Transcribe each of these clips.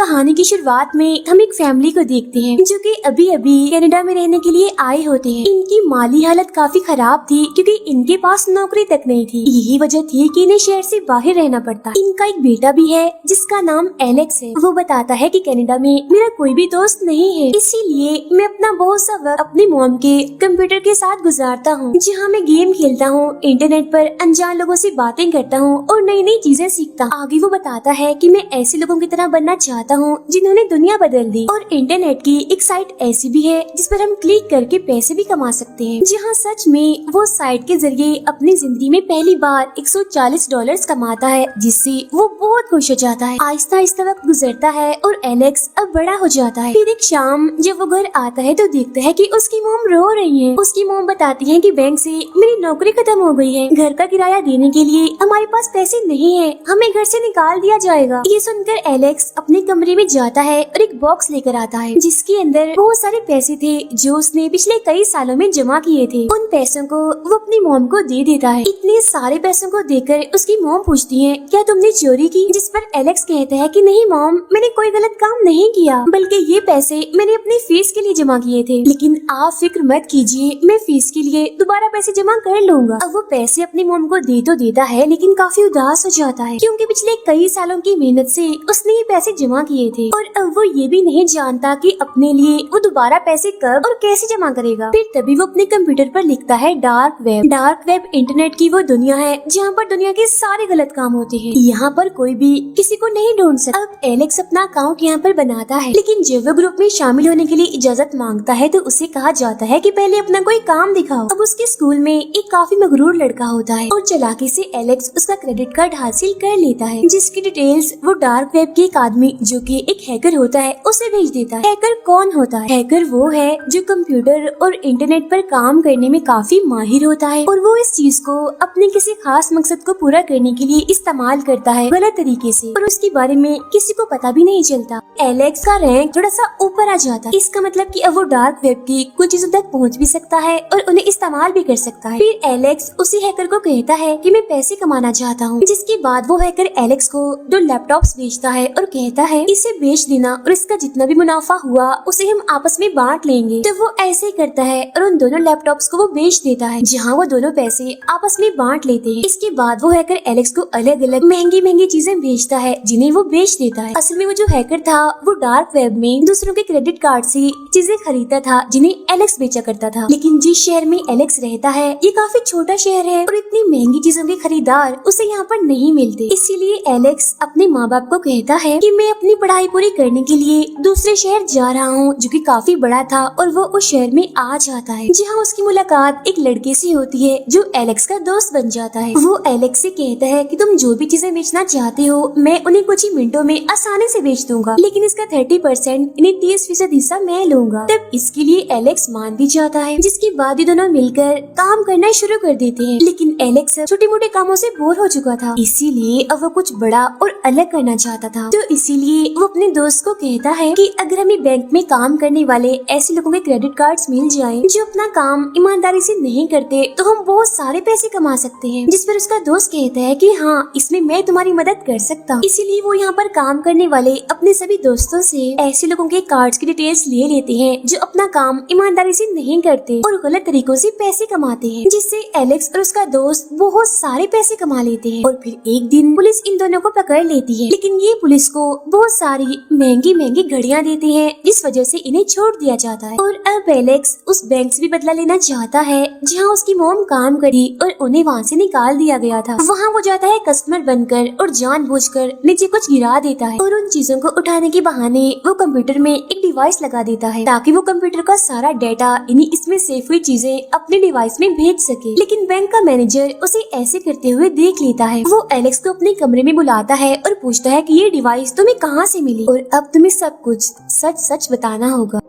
कहानी की शुरुआत में हम एक फैमिली को देखते हैं जो कि अभी अभी कनाडा में रहने के लिए आए होते हैं। इनकी माली हालत काफी खराब थी क्योंकि इनके पास नौकरी तक नहीं थी। यही वजह थी कि इन्हें शहर से बाहर रहना पड़ता। इनका एक बेटा भी है जिसका नाम एलेक्स है। वो बताता है कि कनाडा में मेरा कोई भी दोस्त नहीं है, इसीलिए मैं अपना बहुत सा वक्त अपनी मॉम के कंप्यूटर के साथ गुजारता हूँ, जहाँ मैं गेम खेलता हूँ, इंटरनेट पर अनजान लोगों से बातें करता हूँ और नई नई चीजें सीखता हूँ। आगे वो बताता है कि मैं ऐसे लोगों की तरह बनना चाहता हूँ जिन्होंने दुनिया बदल दी। और इंटरनेट की एक साइट ऐसी भी है जिस पर हम क्लिक करके पैसे भी कमा सकते हैं, जहाँ सच में वो साइट के जरिए अपनी जिंदगी में पहली बार $140 कमाता है, जिससे वो बहुत खुश हो जाता है। आहिस्ता आहिस्ता वक्त गुजरता है और एलेक्स अब बड़ा हो जाता है। फिर एक शाम जब वो घर आता है तो देखता है कि उसकी मॉम रो रही है। उसकी मॉम बताती है कि बैंक से मेरी नौकरी खत्म हो गई है, घर का किराया देने के लिए हमारे पास पैसे नहीं है, हमें घर से निकाल दिया जाएगा। ये सुनकर एलेक्स अपने कमरे में जाता है और एक बॉक्स लेकर आता है जिसके अंदर बहुत सारे पैसे थे जो उसने पिछले कई सालों में जमा किए थे। उन पैसों को वो अपनी मॉम को दे देता है। इतने सारे पैसों को देकर उसकी मॉम पूछती है, क्या तुमने चोरी की? जिस पर एलेक्स कहता है कि नहीं मॉम, मैंने कोई गलत काम नहीं किया, बल्कि ये पैसे मैंने अपनी फीस के लिए जमा किए थे। लेकिन आप फिक्र मत कीजिए, मैं फीस के लिए दोबारा पैसे जमा कर लूंगा। अब वो पैसे अपनी मॉम को दे तो देता है लेकिन काफी उदास हो जाता है क्योंकि पिछले कई सालों की मेहनत से उसने ये पैसे जमा किए थे और अब वो ये भी नहीं जानता कि अपने लिए वो दोबारा पैसे कब और कैसे जमा करेगा। फिर तभी वो अपने कंप्यूटर पर लिखता है dark web. Dark web internet की वो दुनिया है जहाँ पर दुनिया के सारे गलत काम होते हैं। यहाँ पर कोई भी किसी को नहीं ढूंढ सकता। अब एलेक्स अपना अकाउंट यहाँ पर बनाता है, लेकिन जब वो ग्रुप में शामिल होने के लिए इजाजत मांगता है तो उसे कहा जाता है कि पहले अपना कोई काम दिखाओ। अब उसके स्कूल में एक काफी मगरूर लड़का होता है और चालाकी से एलेक्स उसका क्रेडिट कार्ड हासिल कर लेता है, जिसकी डिटेल्स वो डार्क वेब के एक आदमी जो कि एक हैकर होता है उसे भेज देता है। हैकर कौन होता है? हैकर वो है जो कंप्यूटर और इंटरनेट पर काम करने में काफी माहिर होता है और वो इस चीज को अपने किसी खास मकसद को पूरा करने के लिए इस्तेमाल करता है गलत तरीके से और उसके बारे में किसी को पता भी नहीं चलता। एलेक्स का रैंक थोड़ा सा ऊपर आ जाता है। इसका मतलब कि अब वो डार्क वेब की कुछ चीजों तक पहुंच भी सकता है और उन्हें इस्तेमाल भी कर सकता है। फिर एलेक्स उसी हैकर को कहता है कि मैं पैसे कमाना चाहता हूँ, जिसके बाद वो हैकर एलेक्स को 2 लैपटॉप्स बेचता है और कहता है इसे बेच देना और इसका जितना भी मुनाफा हुआ उसे हम आपस में बांट लेंगे। तो वो ऐसे ही करता है और उन दोनों लैपटॉप्स को वो बेच देता है, जहाँ वो दोनों पैसे आपस में बांट लेते हैं। इसके बाद वो हैकर एलेक्स को अलग अलग महंगी महंगी चीजें बेचता है जिन्हें वो बेच देता है। असल में वो जो हैकर था वो डार्क वेब में दूसरों के क्रेडिट कार्ड से चीजें खरीदता था जिन्हें एलेक्स बेचा करता था। लेकिन जिस शहर में एलेक्स रहता है ये काफी छोटा शहर है और इतनी महंगी चीजों के खरीदार उसे यहाँ पर नहीं मिलते। इसीलिए एलेक्स अपने माँ बाप को कहता है कि मैं अपनी पढ़ाई पूरी करने के लिए दूसरे शहर जा रहा हूँ जो कि काफी बड़ा था और वो उस शहर में आ जाता है, जहाँ उसकी मुलाकात एक लड़के से होती है जो एलेक्स का दोस्त बन जाता है। वो एलेक्स से कहता है कि तुम जो भी चीजें बेचना चाहते हो मैं उन्हें कुछ ही मिनटों में आसानी से बेच दूंगा, लेकिन इसका 30% यानी 30% हिस्सा मैं लूंगा। तब इसके लिए एलेक्स मान भी जाता है, जिसके बाद ये दोनों मिलकर काम करना शुरू कर देते हैं। लेकिन एलेक्स छोटे मोटे कामों से बोर हो चुका था, इसीलिए अब वो कुछ बड़ा और अलग करना चाहता था। तो इसीलिए वो अपने दोस्त को कहता है कि अगर हमें बैंक में काम करने वाले ऐसे लोगों के क्रेडिट कार्ड्स मिल जाएं जो अपना काम ईमानदारी से नहीं करते तो हम बहुत सारे पैसे कमा सकते हैं। जिस पर उसका दोस्त कहता है कि हाँ, इसमें मैं तुम्हारी मदद कर सकता हूँ। इसीलिए वो यहाँ पर काम करने वाले अपने सभी दोस्तों से ऐसे लोगों के कार्ड्स की डिटेल्स ले लेते हैं जो अपना काम ईमानदारी से नहीं करते और गलत तरीकों से पैसे कमाते हैं, जिससे एलेक्स और उसका दोस्त बहुत सारे पैसे कमा लेते हैं। और फिर एक दिन पुलिस इन दोनों को पकड़ लेती है, लेकिन ये पुलिस को बहुत सारी महंगी महंगी घड़ियां देती है, जिस वजह से इन्हें छोड़ दिया जाता है। और अब एलेक्स उस बैंक से भी बदला लेना चाहता है जहाँ उसकी मॉम काम करी और उन्हें वहाँ से निकाल दिया गया था। वहाँ वो जाता है कस्टमर बनकर और जानबूझकर नीचे कुछ गिरा देता है और उन चीजों को उठाने के बहाने वो कंप्यूटर में एक डिवाइस लगा देता है ताकि वो कंप्यूटर का सारा डेटा यानी इसमें सेव हुई चीजें अपने डिवाइस में भेज सके। लेकिन बैंक का मैनेजर उसे ऐसे करते हुए देख लेता है। वो एलेक्स को अपने कमरे में बुलाता है और पूछता है कि ये डिवाइस तुम्हें कहाँ से मिली और अब तुम्हें सब कुछ सच सच बताना होगा।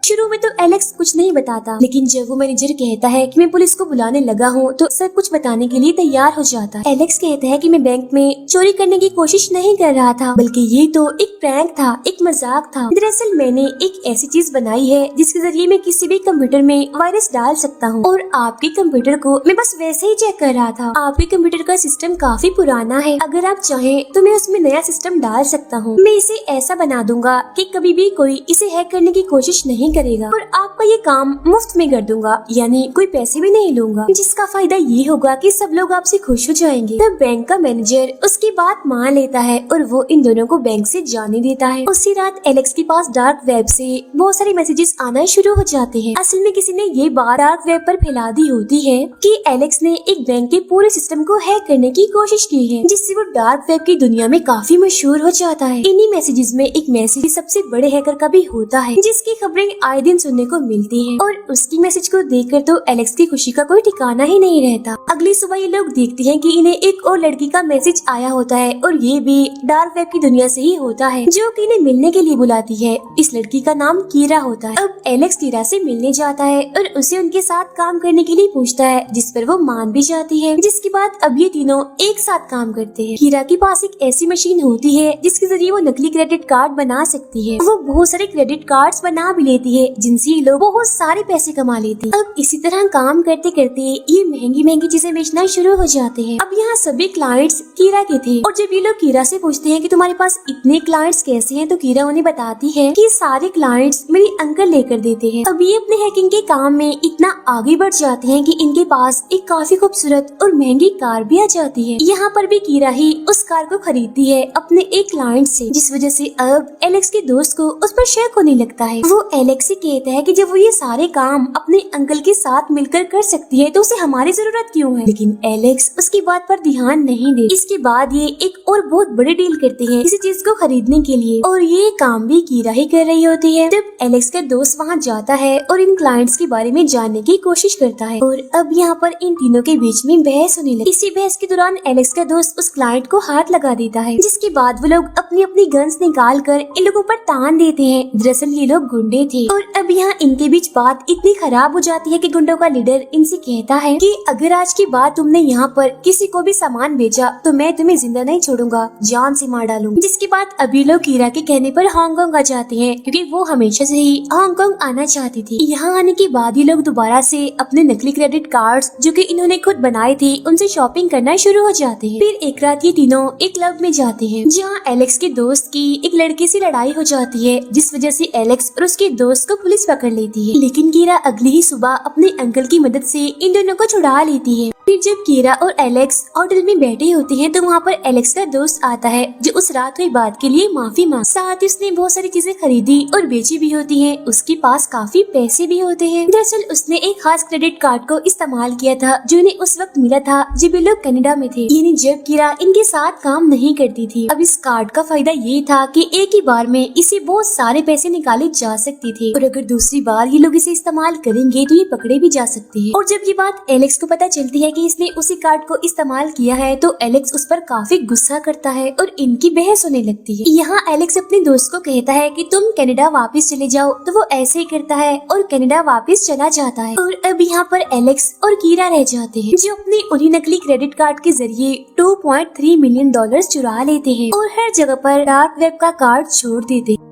शुरू में तो एलेक्स कुछ नहीं बताता, लेकिन जब वो मैनेजर कहता है कि मैं पुलिस को बुलाने लगा हूँ तो सब कुछ बताने के लिए तैयार हो जाता है। एलेक्स कहता है कि मैं बैंक में चोरी करने की कोशिश नहीं कर रहा था, बल्कि ये तो एक प्रैंक था, एक मजाक था। दरअसल मैंने एक ऐसी चीज बनाई है जिसके जरिए मैं किसी भी कंप्यूटर में वायरस डाल सकता हूँ, और आपके कंप्यूटर को मैं बस वैसे ही चेक कर रहा था। आपके कंप्यूटर का सिस्टम काफी पुराना है, अगर आप चाहें तो मैं उसमें नया सिस्टम डाल सकता हूँ। मैं इसे ऐसा बना दूंगा कि कभी भी कोई इसे हैक करने की कोशिश नहीं करेगा, और आपका ये काम मुफ्त में कर दूंगा, यानी कोई पैसे भी नहीं लूंगा, जिसका फायदा ये होगा कि सब लोग आपसे खुश हो जाएंगे। तब बैंक का मैनेजर उसकी बात मान लेता है और वो इन दोनों को बैंक से जाने देता है। उसी रात एलेक्स के पास डार्क वेब से बहुत सारे मैसेजेस आना शुरू हो जाते हैं। असल में किसी ने ये बात डार्क वेब पर फैला दी होती है कि एलेक्स ने एक बैंक के पूरे सिस्टम को हैक करने की कोशिश की है, जिससे वो डार्क वेब की दुनिया में काफी मशहूर हो जाता है। इन्हीं मैसेजेस में एक मैसेज सबसे बड़े हैकर का भी होता है, जिसकी खबरें आए दिन सुनने को मिलती हैं, और उसकी मैसेज को देखकर तो एलेक्स की खुशी का कोई ठिकाना ही नहीं रहता। अगली सुबह ये लोग देखते हैं कि इन्हें एक और लड़की का मैसेज आया होता है, और ये भी डार्क वेब की दुनिया से ही होता है, जो कि इन्हें मिलने के लिए बुलाती है। इस लड़की का नाम कीरा होता है। अब एलेक्स कीरा से मिलने जाता है और उसे उनके साथ काम करने के लिए पूछता है, जिस पर वो मान भी जाती है। जिसके बाद अब ये तीनों एक साथ काम करते हैं। कीरा के पास एक ऐसी मशीन होती है जिसके जरिए वो नकली क्रेडिट कार्ड बना सकती है। वो बहुत सारे क्रेडिट कार्ड्स बना भी लेती है, जिनसे लोग बहुत सारे पैसे कमा लेते हैं। अब इसी तरह काम करते करते ये महंगी महंगी चीजें बेचना शुरू हो जाते हैं। अब यहाँ सभी क्लाइंट्स कीरा के थे, और जब ये लोग कीरा से पूछते हैं कि तुम्हारे पास इतने क्लाइंट्स कैसे हैं, तो कीरा उन्हें बताती है कि सारे क्लाइंट्स मेरी अंकल लेकर देते हैं। अब ये अपने हैकिंग के काम में इतना आगे बढ़ जाते हैं कि इनके पास एक काफी खूबसूरत और महंगी कार भी आ जाती है। यहाँ पर भी कीरा ही उस कार को खरीदती है अपने एक क्लाइंट से, जिस वजह से अब एलेक्स के दोस्त को उस पर शक होने लगता है। वो एलेक्स से कहता है कि जब वो ये सारे काम अपने अंकल के साथ मिलकर कर सकती है तो उसे हमारी जरूरत क्यों है, लेकिन एलेक्स उसकी बात पर ध्यान नहीं दे। इसके बाद ये एक और बहुत बड़ी डील करते हैं किसी चीज को खरीदने के लिए, और ये काम भी कीरा ही कर रही होती है। जब एलेक्स का दोस्त वहाँ जाता है और इन क्लाइंट्स के बारे में जानने की कोशिश करता है, और अब यहाँ पर इन तीनों के बीच में बहस होने लगी। इसी बहस के दौरान एलेक्स का दोस्त उस क्लाइंट को हाथ लगा देता है, जिसके बाद वो लोग अपनी अपनी गन्स निकाल कर इन लोगों पर तान देते हैं। दरअसल ये लोग गुंडे थे, और अब यहाँ इनके बीच बात इतनी खराब हो जाती है कि गुंडों का लीडर इनसे कहता है कि अगर आज के बाद तुमने यहाँ पर किसी को भी सामान बेचा तो मैं तुम्हें जिंदा नहीं छोड़ूंगा, जान से मार डालूंगा। जिसके बाद अभी लोग कीरा के कहने पर हांगकांग आ जाते हैं, क्योंकि वो हमेशा से ही हांगकांग आना चाहती थी। यहाँ आने के बाद ये लोग दोबारा से अपने नकली क्रेडिट कार्ड्स जो कि इन्होंने खुद बनाए थे उनसे शॉपिंग करना शुरू हो जाते हैं। फिर एक रात ये तीनों एक क्लब में जाते हैं, जहाँ एलेक्स के दोस्त की एक लड़की से लड़ाई हो जाती है, जिस वजह से एलेक्स और उसके दोस्त को पुलिस पकड़ लेती है। लेकिन कीरा अगली ही सुबह अपने अंकल की मदद से इन दोनों को छुड़ा लेती है। फिर जब कीरा और एलेक्स होटल में बैठे होते हैं तो वहाँ पर एलेक्स का दोस्त आता है, जो उस रात हुई बात के लिए माफी मांग। साथ ही उसने बहुत सारी चीजें खरीदी और बेची भी होती हैं। उसके पास काफी पैसे भी होते हैं। दरअसल उसने एक खास क्रेडिट कार्ड को इस्तेमाल किया था जो इन्हें उस वक्त मिला था जब ये लोग कनाडा में थे, यानी जब कीरा इनके साथ काम नहीं करती थी। अब इस कार्ड का फायदा ये था कि एक ही बार में इसे बहुत सारे पैसे निकाले जा सकते थे, और अगर दूसरी बार ये लोग इसे इस्तेमाल करेंगे तो ये पकड़े भी जा सकते हैं। और जब ये बात एलेक्स को पता चलती है कि इसने उसी कार्ड को इस्तेमाल किया है तो एलेक्स उस पर काफी गुस्सा करता है और इनकी बहस होने लगती है। यहाँ एलेक्स अपने दोस्त को कहता है कि तुम कनाडा वापस चले जाओ, तो वो ऐसे ही करता है और कनाडा वापस चला जाता है। और अब यहाँ पर एलेक्स और कीरा रह जाते हैं, जो अपने उन्हीं नकली क्रेडिट कार्ड के जरिए $2.3 मिलियन चुरा लेते हैं और हर जगह पर डार्क वेब का कार्ड छोड़ देते हैं।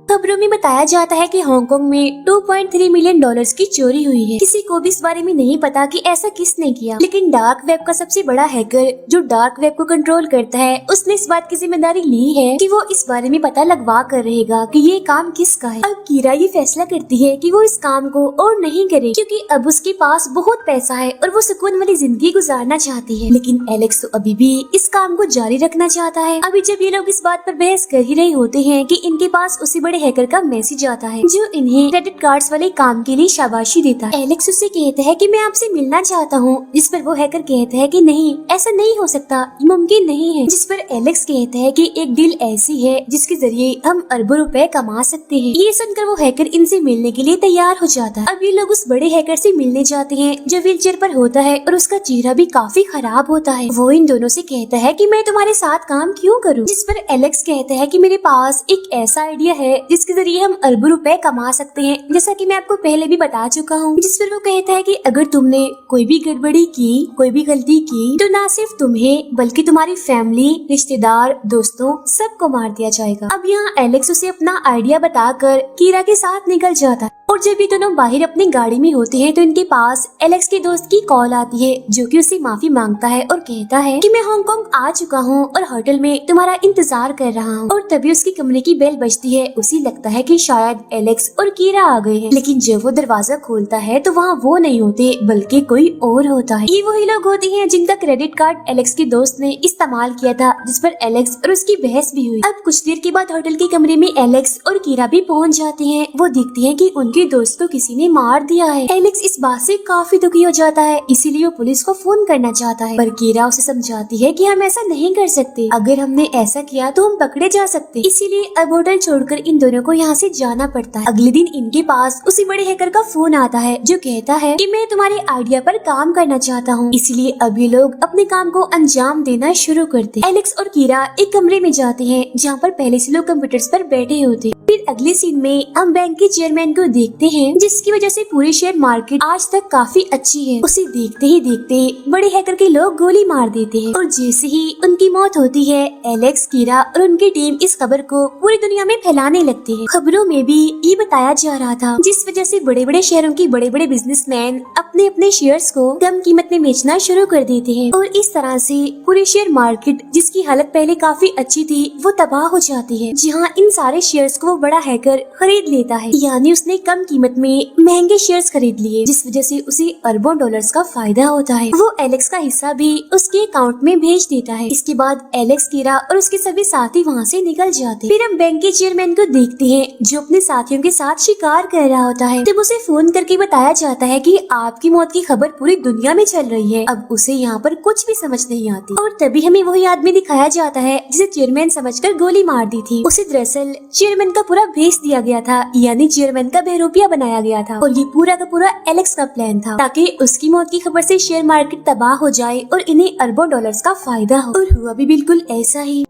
खबरों में बताया जाता है कि हांगकांग में $2.3 मिलियन की चोरी हुई है। किसी को भी इस बारे में नहीं पता कि ऐसा किसने किया, लेकिन डार्क वेब का सबसे बड़ा हैकर जो डार्क वेब को कंट्रोल करता है, उसने इस बात की जिम्मेदारी ली है कि वो इस बारे में पता लगवा कर रहेगा कि ये काम किसका है। अब कीरा ये फैसला करती है कि वो इस काम को और नहीं करे, क्योंकि अब उसके पास बहुत पैसा है और वो सुकून वाली जिंदगी गुजारना चाहती है। लेकिन एलेक्स तो अभी भी इस काम को जारी रखना चाहता है। अभी जब ये लोग इस बात पर बहस कर ही रहे होते हैं कि इनके पास उसी बड़े हैकर का मैसेज आता है, जो इन्हें क्रेडिट कार्ड्स वाले काम के लिए शाबाशी देता है। एलेक्स उससे कहता है कि मैं आपसे मिलना चाहता हूँ, जिस पर वो हैकर कहता है कि नहीं, ऐसा नहीं हो सकता, मुमकिन नहीं है। जिस पर एलेक्स कहता है कि एक डील ऐसी है जिसके जरिए हम अरबों रुपए कमा सकते हैं। ये सुनकर वो हैकर इनसे मिलने के लिए तैयार हो जाता है। अब ये लोग उस बड़े हैकर से मिलने जाते हैं जो व्हीलचेयर पर होता है और उसका चेहरा भी काफी खराब होता है। वो इन दोनों से कहता है कि मैं तुम्हारे साथ काम क्यों करूँ, जिस पर एलेक्स कहता है कि मेरे पास एक ऐसा आइडिया है जिसके जरिए हम अरबों रुपए कमा सकते हैं, जैसा कि मैं आपको पहले भी बता चुका हूँ। जिस पर वो कहता है कि अगर तुमने कोई भी गड़बड़ी की, कोई भी गलती की, तो ना सिर्फ तुम्हें बल्कि तुम्हारी फैमिली, रिश्तेदार, दोस्तों सबको मार दिया जाएगा। अब यहाँ एलेक्स उसे अपना आइडिया बताकर कीरा के साथ निकल जाता है और जब ये दोनों बाहर अपनी गाड़ी में होते हैं तो इनके पास एलेक्स के दोस्त की कॉल आती है, जो कि उससे माफी मांगता है और कहता है कि मैं हांगकांग आ चुका हूँ और होटल में तुम्हारा इंतजार कर रहा हूँ। और तभी उसके कमरे की बेल बजती है। उसे लगता है कि शायद एलेक्स और कीरा आ गए हैं, लेकिन जब वो दरवाजा खोलता है तो वहाँ वो नहीं होते बल्कि कोई और होता है। ये वही लोग होते हैं जिनका क्रेडिट कार्ड एलेक्स के दोस्त ने इस्तेमाल किया था, जिस पर एलेक्स और उसकी बहस भी हुई। अब कुछ देर के बाद होटल के कमरे में एलेक्स और कीरा भी पहुँच जाते हैं। वो देखते हैं कि उनके दोस्त को किसी ने मार दिया है। एलेक्स इस बात से काफी दुखी हो जाता है, इसीलिए वो पुलिस को फोन करना चाहता है, पर कीरा उसे समझाती है कि हम ऐसा नहीं कर सकते, अगर हमने ऐसा किया तो हम पकड़े जा सकते, इसीलिए अब होटल छोड़कर इन दोनों को यहाँ से जाना पड़ता है। अगले दिन इनके पास उसी बड़े हैकर का फोन आता है, जो कहता है कि मैं तुम्हारे आइडिया पर काम करना चाहता हूँ, इसीलिए अब ये लोग अपने काम को अंजाम देना शुरू करते हैं। एलेक्स और कीरा एक कमरे में जाते हैं जहाँ पर पहले से लोग कंप्यूटर्स पर बैठे होते हैं। फिर अगले सीन में हम बैंक के चेयरमैन को देखते हैं, जिसकी वजह से पूरी शेयर मार्केट आज तक काफी अच्छी है। उसे देखते ही देखते बड़े हैकर के लोग गोली मार देते हैं और जैसे ही उनकी मौत होती है, एलेक्स, कीरा और उनकी टीम इस खबर को पूरी दुनिया में फैलाने लगते हैं। खबरों में भी ये बताया जा रहा था, जिस वजह से बड़े बड़े शहरों के बड़े बड़े बिजनेसमैन अपने अपने शेयर्स को कम कीमत में बेचना शुरू कर देते हैं और इस तरह से पूरी शेयर मार्केट, जिसकी हालत पहले काफी अच्छी थी, वो तबाह हो जाती है। जहाँ इन सारे शेयर्स को वो बड़ा हैकर खरीद लेता है, यानी उसने कम कीमत में महंगे शेयर्स खरीद लिए, जिस वजह से उसे अरबों डॉलर्स का फायदा होता है। वो एलेक्स का हिस्सा भी उसके अकाउंट में भेज देता है। इसके बाद एलेक्स, कीरा और उसके सभी साथी वहाँ से निकल जाते। फिर हम बैंक के चेयरमैन को देखते हैं, जो अपने साथियों के साथ शिकार कर रहा होता है। तब उसे फोन करके बताया जाता है कि आपकी मौत की खबर पूरी दुनिया में चल रही है। अब उसे यहाँ पर कुछ भी समझ नहीं आती और तभी हमें वही आदमी दिखाया जाता है जिसे चेयरमैन समझकर गोली मार दी थी। उसे दरअसल चेयरमैन का पूरा भेस दिया गया था, यानी चेयरमैन का बहरूपिया बनाया गया था और ये पूरा का पूरा एलेक्स का प्लान था, ताकि उसकी मौत की खबर से शेयर मार्केट तबाह हो जाए और इन्हें अरबों डॉलर्स का फायदा हो। और हुआ भी बिल्कुल ऐसा ही।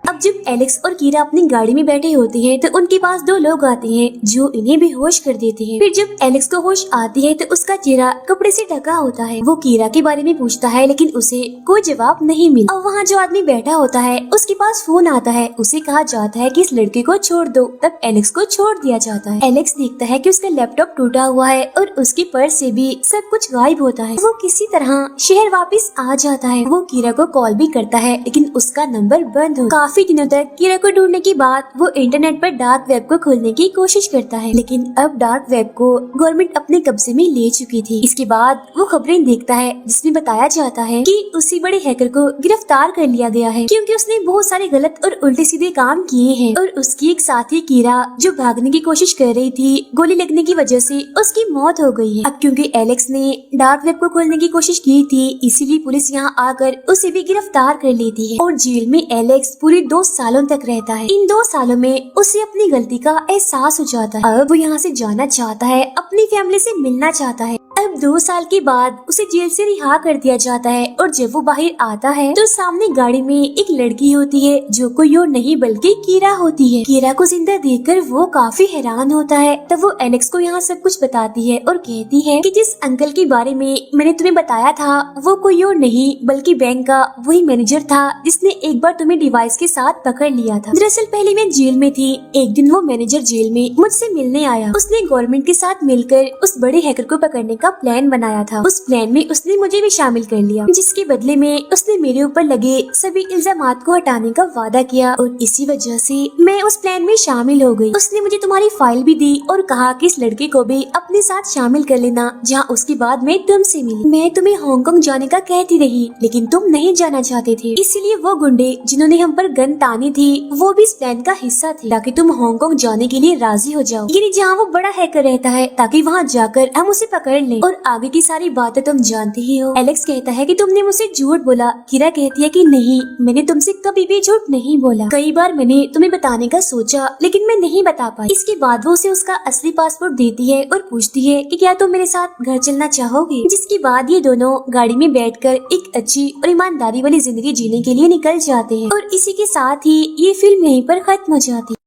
अब जब एलेक्स और कीरा अपनी गाड़ी में बैठे होते हैं तो उनके पास दो लोग आते हैं जो इन्हें बेहोश कर देते हैं। फिर जब एलेक्स को होश आती है तो उसका चेहरा कपड़े से ढका होता है। वो कीरा के बारे में पूछता है, लेकिन उसे कोई जवाब नहीं मिला। और वहाँ जो आदमी बैठा होता है उसके पास फोन आता है। उसे कहा जाता है कि इस लड़के को छोड़ दो। तब एलेक्स को छोड़ दिया जाता है। एलेक्स देखता है कि उसका लैपटॉप टूटा हुआ है और उसके पर्स से भी सब कुछ गायब होता है। वो किसी तरह शहर वापस आ जाता है। वो कीरा को कॉल भी करता है, लेकिन उसका नंबर बंद हो। काफी दिनों तक कीरा को ढूंढने के बाद वो इंटरनेट पर डार्क वेब को खोलने की कोशिश करता है, लेकिन अब डार्क वेब को गवर्नमेंट अपने कब्जे में ले चुकी थी। इसके बाद वो खबरें देखता है जिसमें बताया जाता है कि उसी बड़े हैकर को गिरफ्तार कर लिया गया है, क्योंकि उसने बहुत सारे गलत और उल्टे सीधे काम किए हैं। और उसकी एक साथी कीरा जो भागने की कोशिश कर रही थी, गोली लगने की वजह से उसकी मौत हो गई है। अब क्योंकि एलेक्स ने डार्क वेब को खोलने की कोशिश की थी, इसीलिए पुलिस यहाँ आकर उसे भी गिरफ्तार कर लेती है और जेल में एलेक्स पूरे 2 सालों तक रहता है। इन 2 सालों में उसे अपनी गलती का एहसास हो जाता है। अब वो यहाँ से जाना चाहता है, अपनी फैमिली से मिलना चाहता है। अब 2 साल के बाद उसे जेल से रिहा कर दिया जाता है और जब वो बाहर आता है तो सामने गाड़ी में एक लड़की होती है जो कोई और नहीं बल्कि कीरा होती है। कीरा को जिंदा देखकर वो काफी हैरान होता है। तब वो एलेक्स को यहाँ सब कुछ बताती है और कहती है कि जिस अंकल के बारे में मैंने तुम्हें बताया था वो कोई और नहीं बल्कि बैंक का वही मैनेजर था जिसने एक बार तुम्हें डिवाइस के साथ पकड़ लिया था। दरअसल पहले मैं जेल में थी, एक दिन वो मैनेजर जेल में मुझसे मिलने आया। उसने गवर्नमेंट के साथ मिलकर उस बड़े हैकर को पकड़ने का प्लान बनाया था। उस प्लान में उसने मुझे भी शामिल कर लिया, जिसके बदले में उसने मेरे ऊपर लगे सभी इल्जामात को हटाने का वादा किया और इसी वजह से मैं उस प्लान में शामिल हो गई। उसने मुझे तुम्हारी फाइल भी दी और कहा कि इस लड़के को भी अपने साथ शामिल कर लेना, जहाँ उसके बाद मैं तुमसे मिली। मैं तुम्हें हांगकांग जाने का कहती रही, लेकिन तुम नहीं जाना चाहते थे, इसीलिए वो गुंडे जिन्होंने हम पर गन तानी थी वो भी इस प्लान का हिस्सा थे, ताकि तुम हांगकांग जाने के लिए राजी हो जाओ, यानी जहाँ वो बड़ा हैकर रहता है, ताकि वहाँ जाकर हम उसे पकड़ लें। और आगे की सारी बातें तुम जानते ही हो। एलेक्स कहता है कि तुमने मुझसे झूठ बोला। कीरा कहती है कि नहीं, मैंने तुमसे कभी भी झूठ नहीं बोला। कई बार मैंने तुम्हें बताने का सोचा, लेकिन मैं नहीं बता पाई। इसके बाद वो उसे उसका असली पासपोर्ट देती है और पूछती है कि क्या तुम मेरे साथ घर चलना चाहोगे। जिसके बाद ये दोनों गाड़ी में बैठकर एक अच्छी और ईमानदारी वाली जिंदगी जीने के लिए निकल जाते हैं। और इसी के साथ ही ये फिल्म यहीं पर खत्म हो जाती है।